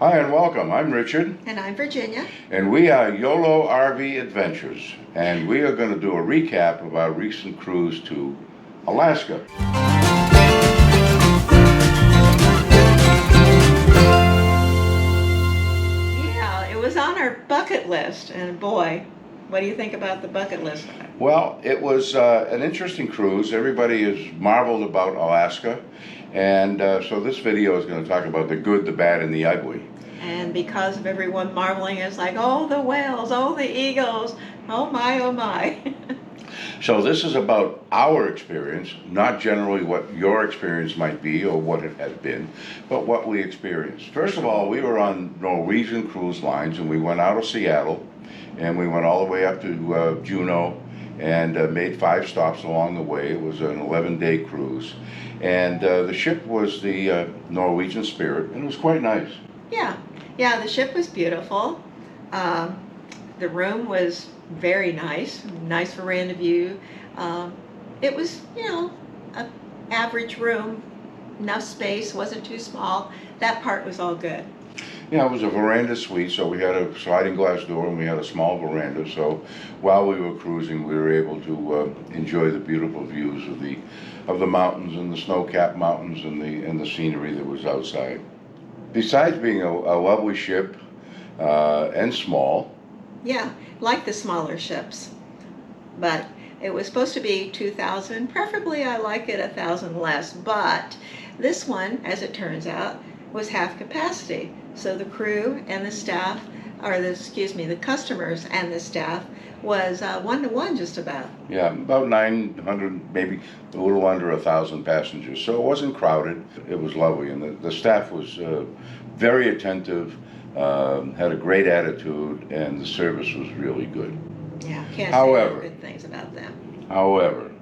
Hi and welcome. I'm Richard. And I'm Virginia. And we are YOLO RV Adventures. And we are going to do a recap of our recent cruise to Alaska. Yeah, it was on our bucket list. And boy, what do you think about the bucket list? Well, it was an interesting cruise. Everybody has marveled about Alaska. And so this video is going to talk about the good, the bad, and the ugly. And because of everyone marveling, it's like, oh, the whales, oh, the eagles, oh my, oh my. So this is about our experience, not generally what your experience might be or what it has been, but what we experienced. First of all, we were on Norwegian cruise lines, and we went out of Seattle, and we went all the way up to Juneau, and made 5 stops along the way. It was an 11-day cruise, and the ship was the Norwegian Spirit, and it was quite nice. Yeah, the ship was beautiful. The room was very nice veranda view. It was, an average room, enough space, wasn't too small. That part was all good. Yeah, it was a veranda suite, so we had a sliding glass door and we had a small veranda. So while we were cruising, we were able to enjoy the beautiful views of the mountains and the snow-capped mountains and the scenery that was outside. Besides being a lovely ship and small. Yeah, like the smaller ships. But it was supposed to be 2,000. Preferably, I like it 1,000 less. But this one, as it turns out, was half capacity. So the crew and the staff, the customers and the staff was 1-to-1 just about. Yeah, about 900, maybe a little under 1,000 passengers. So it wasn't crowded. It was lovely, and the staff was very attentive, had a great attitude, and the service was really good. Yeah, can't say good things about them. However,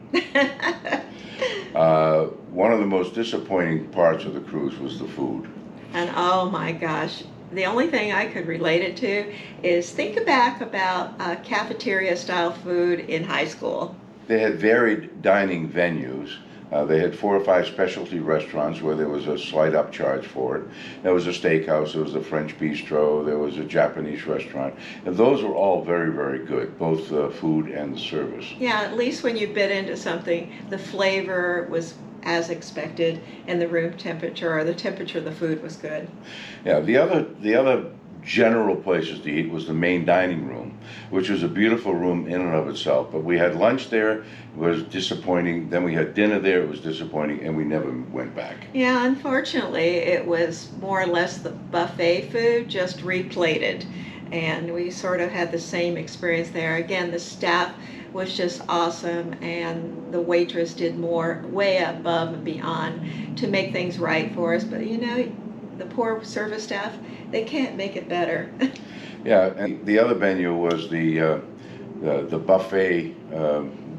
one of the most disappointing parts of the cruise was the food. And oh my gosh, the only thing I could relate it to is think back about cafeteria style food in high school. They had varied dining venues. They had 4 or 5 specialty restaurants where there was a slight upcharge for it. There was a steakhouse, there was a French bistro, there was a Japanese restaurant. And those were all very, very good, both the food and the service. Yeah, at least when you bit into something, the flavor was as expected, and the room temperature or the temperature of the food was good. Yeah, the other general places to eat was the main dining room, which was a beautiful room in and of itself. But we had lunch there, it was disappointing. Then we had dinner there, it was disappointing, and we never went back. Yeah, unfortunately, it was more or less the buffet food, just replated. And we sort of had the same experience there. Again, the staff was just awesome, and the waitress did more, way above and beyond to make things right for us. But the poor service staff, they can't make it better. Yeah, and the other venue was the buffet,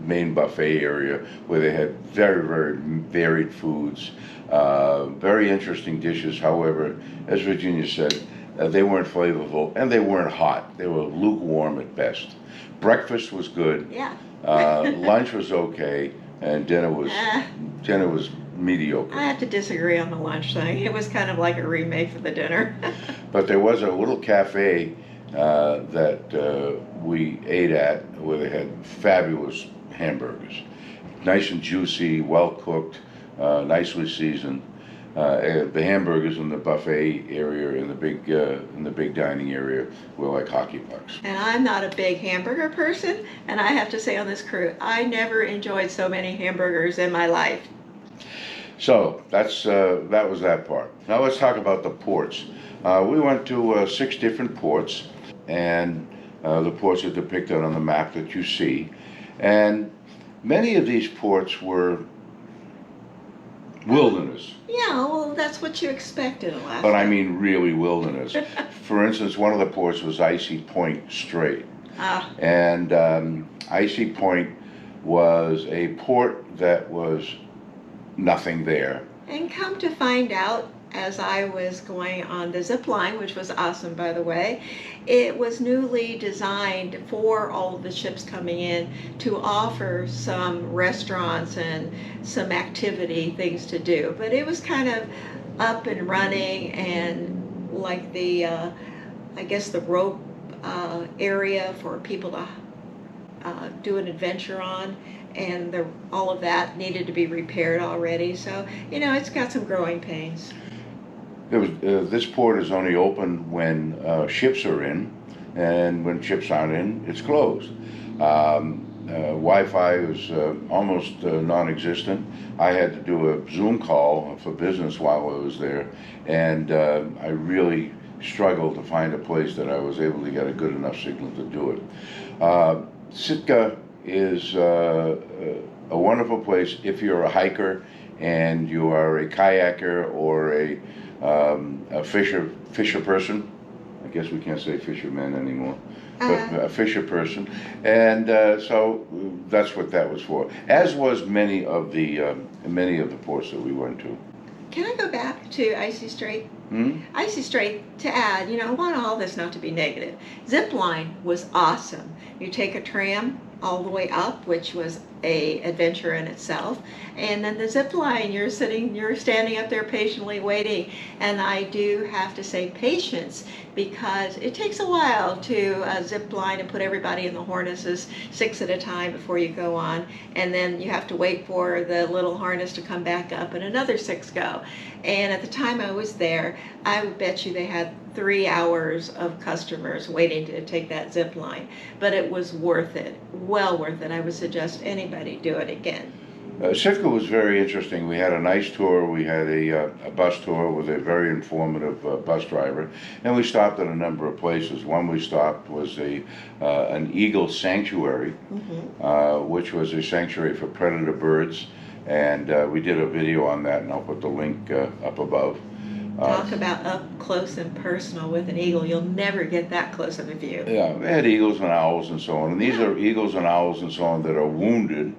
main buffet area, where they had very, very varied foods, very interesting dishes. However, as Virginia said, they weren't flavorful and they weren't hot. They were lukewarm at best. Breakfast was good. Yeah. Lunch was okay, and dinner was mediocre. I have to disagree on the lunch thing. It was kind of like a remake for the dinner. But there was a little cafe that we ate at where they had fabulous hamburgers, nice and juicy, well cooked, nicely seasoned. The hamburgers in the buffet area in the big dining area were like hockey pucks. And I'm not a big hamburger person, and I have to say on this cruise, I never enjoyed so many hamburgers in my life. So that was that part. Now let's talk about the ports. We went to 6 different ports, and the ports are depicted on the map that you see. And many of these ports were wilderness. Yeah, well, that's what you expect in Alaska. But I mean really wilderness. For instance, one of the ports was Icy Point Strait. And Icy Point was a port that was nothing there. And come to find out, as I was going on the zip line, which was awesome, by the way, it was newly designed for all of the ships coming in to offer some restaurants and some activity things to do. But it was kind of up and running, and like the, I guess the rope area for people to do an adventure on, and all of that needed to be repaired already. So, you know, it's got some growing pains. This port is only open when ships are in, and when ships aren't in, it's closed. Wi-Fi is almost non-existent. I had to do a Zoom call for business while I was there, and I really struggled to find a place that I was able to get a good enough signal to do it. Sitka is a wonderful place if you're a hiker and you are a kayaker or a fisher person. I guess we can't say fisherman anymore, but a fisher person, and so that's what that was for. As was many of the ports that we went to. Can I go back to Icy Strait? Icy Strait, to add, you know, I want all this not to be negative. Zip line was awesome. You take a tram all the way up, which was a adventure in itself, and then the zip line, you're standing up there patiently waiting. And I do have to say patience, because it takes a while to zip line and put everybody in the harnesses 6 at a time before you go on, and then you have to wait for the little harness to come back up and another 6 go. And at the time I was there, I would bet you they had 3 hours of customers waiting to take that zip line, but it was worth it, well worth it. I would suggest anybody do it again. Sitka was very interesting. We had a nice tour. We had a bus tour with a very informative bus driver, and we stopped at a number of places. One we stopped was an eagle sanctuary, which was a sanctuary for predator birds, and we did a video on that, and I'll put the link up above. Talk about up close and personal with an eagle. You'll never get that close of a view. Yeah, they had eagles and owls and so on. And these are eagles and owls and so on that are wounded,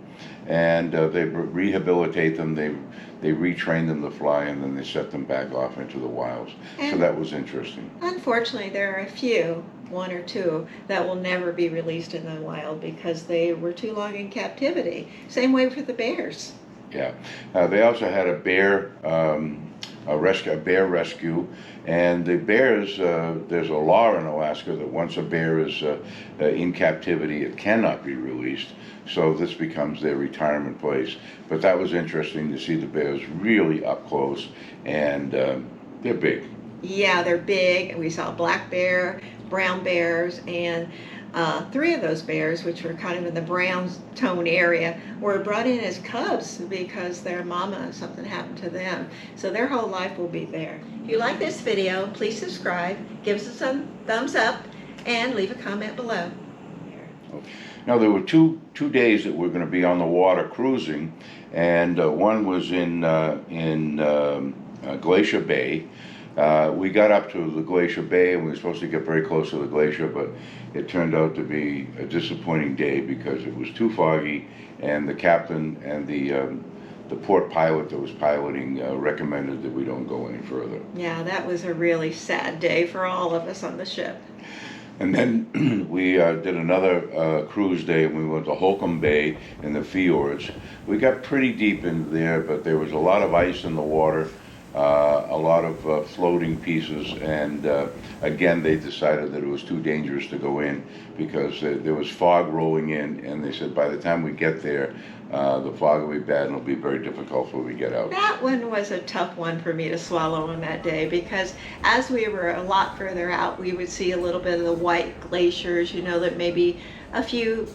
and they rehabilitate them. They retrain them to fly, and then they set them back off into the wilds. And so that was interesting. Unfortunately, there are a few, 1 or 2, that will never be released in the wild because they were too long in captivity. Same way for the bears. Yeah, they also had a bear. A bear rescue, and the bears, there's a law in Alaska that once a bear is in captivity, it cannot be released, so this becomes their retirement place. But that was interesting to see the bears really up close, and they're big. Yeah, they're big. We saw black bear, brown bears, and 3 of those bears, which were kind of in the brown tone area, were brought in as cubs because their mama, something happened to them. So their whole life will be there. If you like this video, please subscribe, give us some thumbs up, and leave a comment below. Now, there were two days that we're going to be on the water cruising, and one was in Glacier Bay. We got up to the Glacier Bay, and we were supposed to get very close to the glacier, but it turned out to be a disappointing day because it was too foggy, and the captain and the port pilot that was piloting recommended that we don't go any further. Yeah, that was a really sad day for all of us on the ship. And then we did another cruise day, and we went to Holcomb Bay in the fjords. We got pretty deep into there, but there was a lot of ice in the water. A lot of floating pieces, and again they decided that it was too dangerous to go in because there was fog rolling in, and they said by the time we get there the fog will be bad and it'll be very difficult when we get out. That one was a tough one for me to swallow on that day because as we were a lot further out, we would see a little bit of the white glaciers, you know, that maybe a few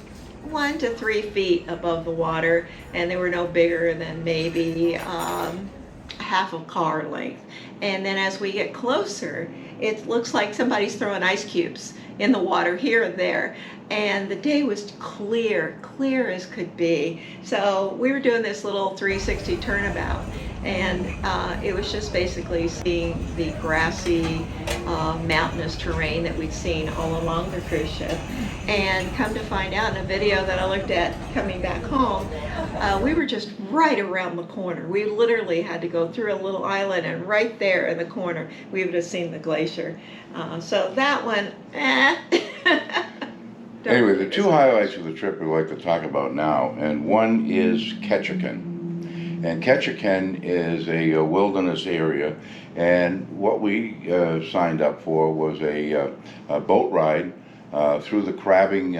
1 to 3 feet above the water, and they were no bigger than maybe half a car length. And then as we get closer, it looks like somebody's throwing ice cubes in the water here and there. And the day was clear as could be. So we were doing this little 360 turnabout, and it was just basically seeing the grassy, mountainous terrain that we'd seen all along the cruise ship. And come to find out in a video that I looked at coming back home, we were just right around the corner. We literally had to go through a little island, and right there in the corner we would have seen the glacier. So that one, Anyway, the 2 highlights of the trip we'd like to talk about now, and one is Ketchikan. And Ketchikan is a wilderness area, and what we signed up for was a boat ride through the crabbing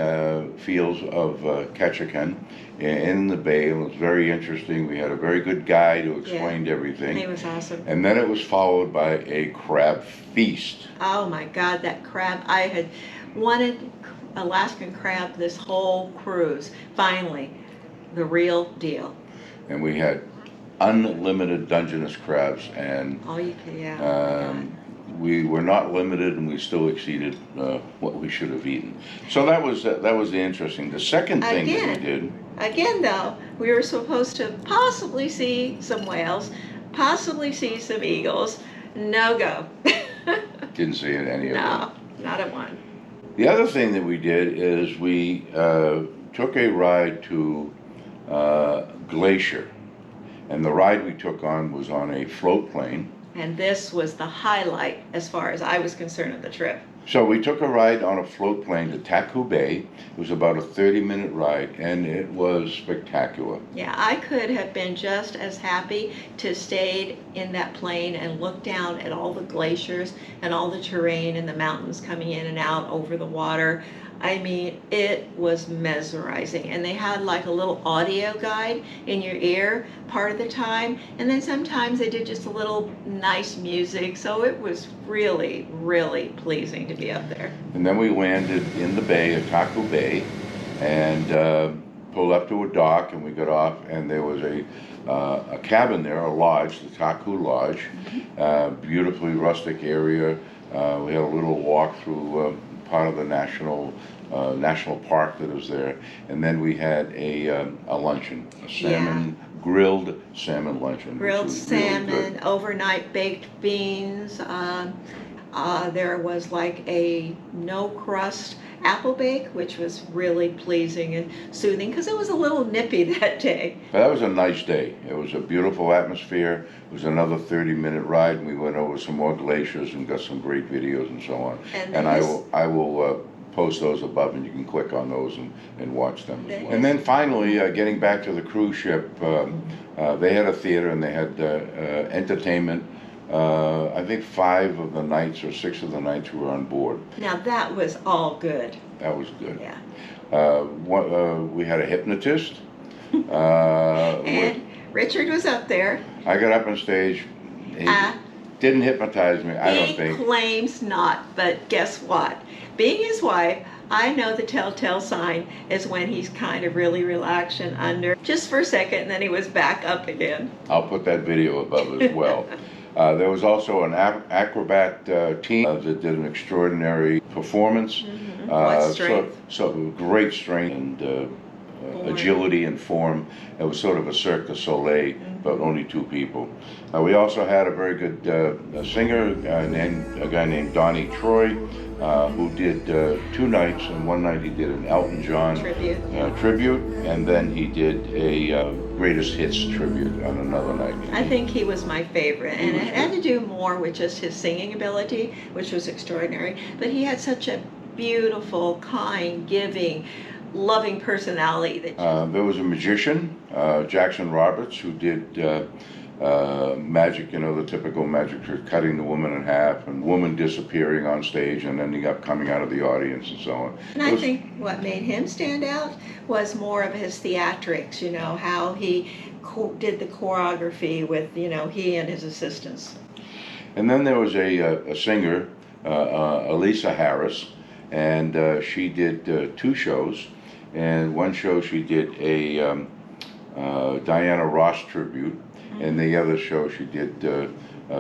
fields of Ketchikan in the bay. It was very interesting. We had a very good guide who explained everything. He was awesome. And then it was followed by a crab feast. Oh my God, that crab! I had wanted Alaskan crab this whole cruise. Finally, the real deal. And we had unlimited Dungeness crabs, and Oh, you can, yeah. we were not limited, and we still exceeded what we should have eaten. So that was the interesting. The second thing that we did. Again, though, we were supposed to possibly see some whales, possibly see some eagles. No go. Didn't see any of them. No, not at one. The other thing that we did is we took a ride to Glacier, and the ride we took on was on a float plane. And this was the highlight, as far as I was concerned, of the trip. So we took a ride on a float plane to Taku Bay. It was about a 30-minute ride, and it was spectacular. Yeah, I could have been just as happy to stayed in that plane and look down at all the glaciers and all the terrain and the mountains coming in and out over the water. I mean, it was mesmerizing. And they had like a little audio guide in your ear part of the time. And then sometimes they did just a little nice music. So it was really, really pleasing to be up there. And then we landed in the bay, at Taku Bay, and pulled up to a dock, and we got off, and there was a cabin there, a lodge, the Taku Lodge, beautifully rustic area. We had a little walk through part of the national park that was there, and then we had a luncheon, a salmon grilled salmon luncheon. Grilled salmon, really overnight baked beans. There was like a no crust apple bake, which was really pleasing and soothing because it was a little nippy that day. But that was a nice day. It was a beautiful atmosphere. It was another 30-minute ride, and we went over some more glaciers and got some great videos and so on. And I will post those above, and you can click on those and watch them as well. And then finally, getting back to the cruise ship, they had a theater, and they had entertainment. I think 5 of the nights or 6 of the nights we were on board. Now that was all good. That was good. Yeah. We had a hypnotist. And Richard was up there. I got up on stage. He didn't hypnotize me, I don't think. He claims not, but guess what? Being his wife, I know the telltale sign is when he's kind of really relaxed and under, just for a second, and then he was back up again. I'll put that video above as well. There was also an acrobat team that did an extraordinary performance. What strength? So great strength and agility and form. It was sort of a Cirque du Soleil, but only 2 people. We also had a very good singer, a guy named Donnie Troy, who did 2 nights, and one night he did an Elton John tribute, and then he did a greatest hits tribute on another night. I think he was my favorite, and it had to do more with just his singing ability, which was extraordinary, but he had such a beautiful, kind, giving, loving personality. There was a magician, Jackson Roberts, who did magic, the typical magic trick, cutting the woman in half, and woman disappearing on stage and ending up coming out of the audience and so on. And I think what made him stand out was more of his theatrics, how he did the choreography with, he and his assistants. And then there was a singer, Elisa Harris, and she did 2 shows. And one show she did a Diana Ross tribute, and the other show she did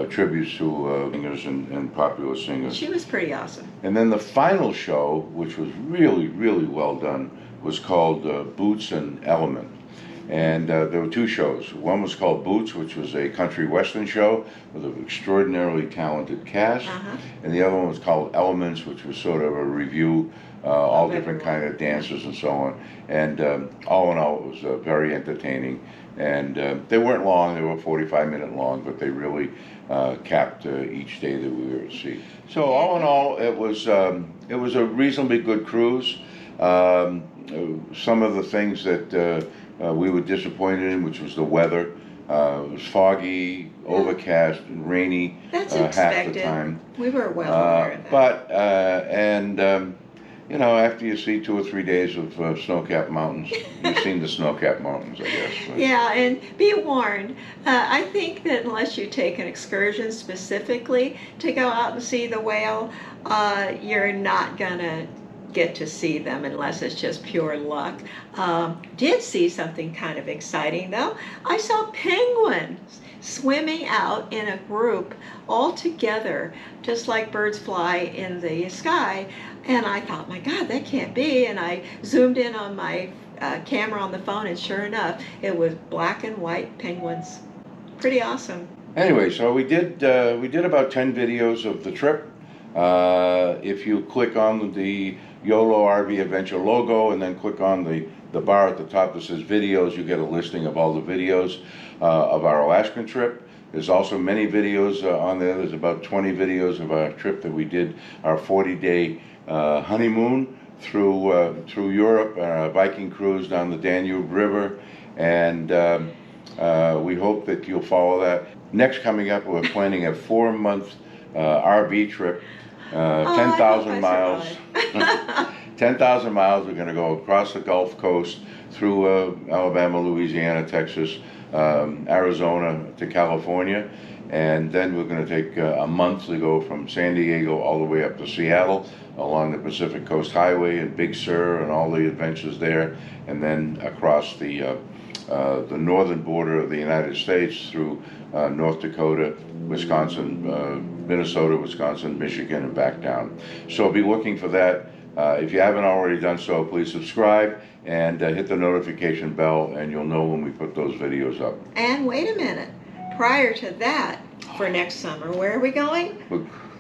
tributes to singers and popular singers. She was pretty awesome. And then the final show, which was really, really well done, was called Boots and Element. And there were 2 shows. One was called Boots, which was a country western show with an extraordinarily talented cast. And the other one was called Elements, which was sort of a review, all different kind of dancers and so on. And all in all, it was very entertaining. And they weren't long, they were 45-minute long, but they really capped each day that we were at sea. So all in all, it was a reasonably good cruise. Some of the things that we were disappointed in, which was the weather. It was foggy, overcast, and rainy That's half the expected. time. We were well aware of that. You know, after you see 2 or 3 days of snow-capped mountains, you've seen the snow-capped mountains, I guess. But. Yeah, and be warned, I think that unless you take an excursion specifically to go out and see the whale, you're not gonna get to see them unless it's just pure luck. Did see something kind of exciting though. I saw penguins swimming out in a group all together, just like birds fly in the sky. And I thought, my God, that can't be. And I zoomed in on my camera on the phone, and sure enough, it was black and white penguins. Pretty awesome. Anyway, so we did about 10 videos of the trip. If you click on the YOLO RV Adventure logo and then click on the bar at the top that says videos, you get a listing of all the videos of our Alaskan trip. There's also many videos on there. There's about 20 videos of our trip that we did, our 40-day honeymoon through Europe, a Viking cruise down the Danube River, and we hope that you'll follow that. Next coming up, we're planning a 4-month RV trip, 10,000 miles. 10,000 miles. We're going to go across the Gulf Coast through Alabama, Louisiana, Texas, Arizona to California, and then we're going to take a month to go from San Diego all the way up to Seattle along the Pacific Coast Highway and Big Sur and all the adventures there, and then across the northern border of the United States through North Dakota, Wisconsin, Minnesota, Wisconsin, Michigan, and back down. So be looking for that. If you haven't already done so, please subscribe and hit the notification bell, and you'll know when we put those videos up. And wait a minute, prior to that, for next summer, where are we going?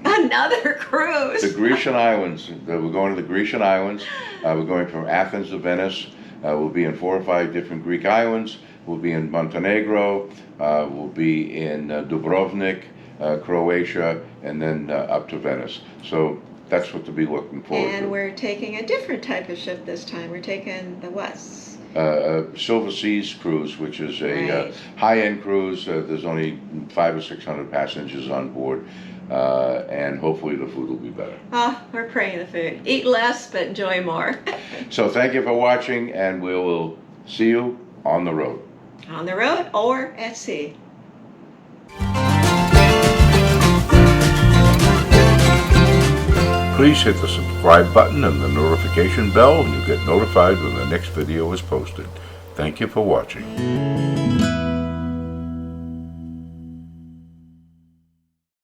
Another cruise. The Grecian Islands. We're going to the Grecian Islands. We're going from Athens to Venice. We'll be in 4 or 5 different Greek islands. We'll be in Montenegro. We'll be in Dubrovnik, Croatia, and then up to Venice. So that's what to be looking forward to. And we're taking a different type of ship this time. We're taking the what? Silver Seas cruise, which is a high-end cruise. There's only 500 or 600 passengers on board, and hopefully the food will be better. Oh, we're praying the food. Eat less, but enjoy more. So thank you for watching, and we will see you on the road. On the road or at sea. Please hit the subscribe button and the notification bell, and you'll get notified when the next video is posted. Thank you for watching.